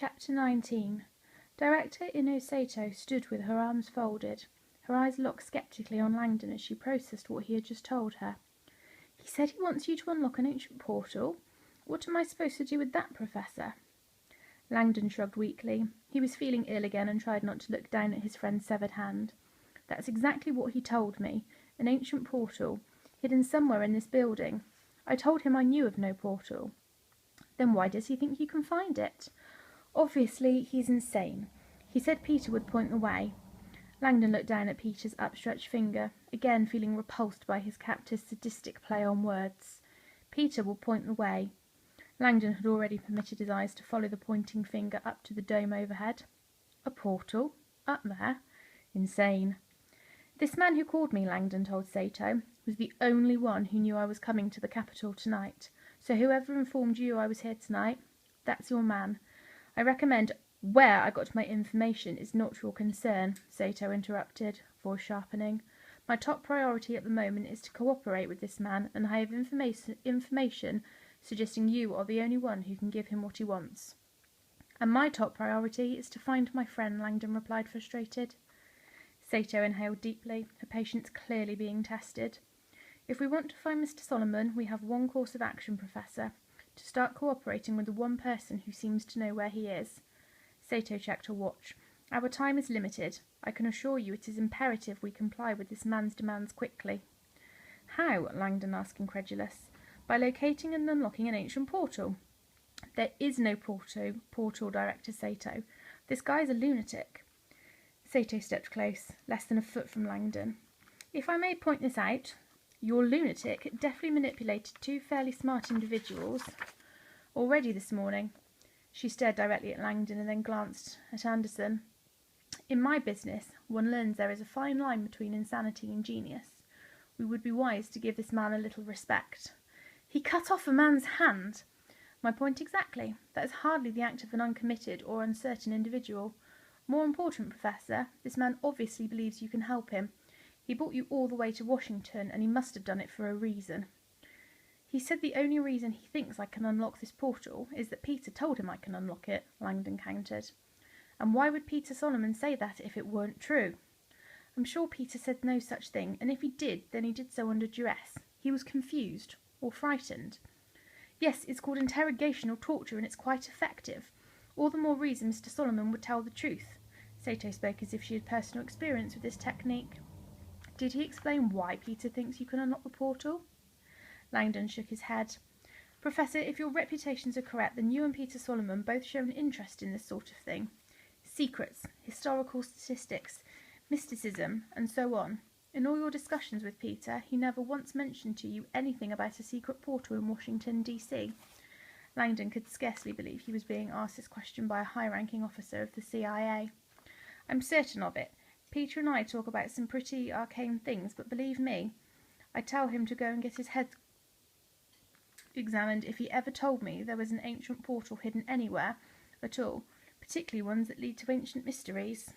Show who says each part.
Speaker 1: Chapter 19. Director Ino Sato stood with her arms folded, her eyes locked sceptically on Langdon as she processed what he had just told her. He said he wants you to unlock an ancient portal? What am I supposed to do with that, Professor? Langdon shrugged weakly. He was feeling ill again and tried not to look down at his friend's severed hand. That's exactly what he told me. An ancient portal, hidden somewhere in this building. I told him I knew of no portal. Then why does he think you can find it? Obviously, he's insane. He said Peter would point the way. Langdon looked down at Peter's upstretched finger, again feeling repulsed by his captor's sadistic play on words. Peter will point the way. Langdon had already permitted his eyes to follow the pointing finger up to the dome overhead. A portal? Up there? Insane. This man who called me, Langdon told Sato, was the only one who knew I was coming to the capital tonight. So whoever informed you I was here tonight, that's your man. I recommend where I got my information is not your concern, Sato interrupted, voice sharpening. My top priority at the moment is to cooperate with this man, and I have information suggesting you are the only one who can give him what he wants. And my top priority is to find my friend, Langdon replied, frustrated. Sato inhaled deeply, her patience clearly being tested. If we want to find Mr. Solomon, we have one course of action, Professor. To start cooperating with the one person who seems to know where he is. Sato checked her watch. Our time is limited. I can assure you it is imperative we comply with this man's demands quickly. How? Langdon asked, incredulous. By locating and unlocking an ancient portal. There is no portal, Director Sato. This guy's a lunatic. Sato stepped close, less than a foot from Langdon. If I may point this out, your lunatic deftly manipulated two fairly smart individuals already this morning. She stared directly at Langdon and then glanced at Anderson. In my business, one learns there is a fine line between insanity and genius. We would be wise to give this man a little respect. He cut off a man's hand. My point exactly. That is hardly the act of an uncommitted or uncertain individual. More important, Professor, this man obviously believes you can help him. He brought you all the way to Washington, and he must have done it for a reason. He said the only reason he thinks I can unlock this portal is that Peter told him I can unlock it, Langdon countered. And why would Peter Solomon say that if it weren't true? I'm sure Peter said no such thing, and if he did, then he did so under duress. He was confused, or frightened. Yes, it's called interrogation or torture, and it's quite effective. All the more reason Mr. Solomon would tell the truth. Sato spoke as if she had personal experience with this technique. Did he explain why Peter thinks you can unlock the portal? Langdon shook his head. Professor, if your reputations are correct, then you and Peter Solomon both show an interest in this sort of thing. Secrets, historical statistics, mysticism, and so on. In all your discussions with Peter, he never once mentioned to you anything about a secret portal in Washington, D.C. Langdon could scarcely believe he was being asked this question by a high-ranking officer of the CIA. I'm certain of it. Peter and I talk about some pretty arcane things, but believe me, I tell him to go and get his head examined if he ever told me there was an ancient portal hidden anywhere at all, particularly ones that lead to ancient mysteries.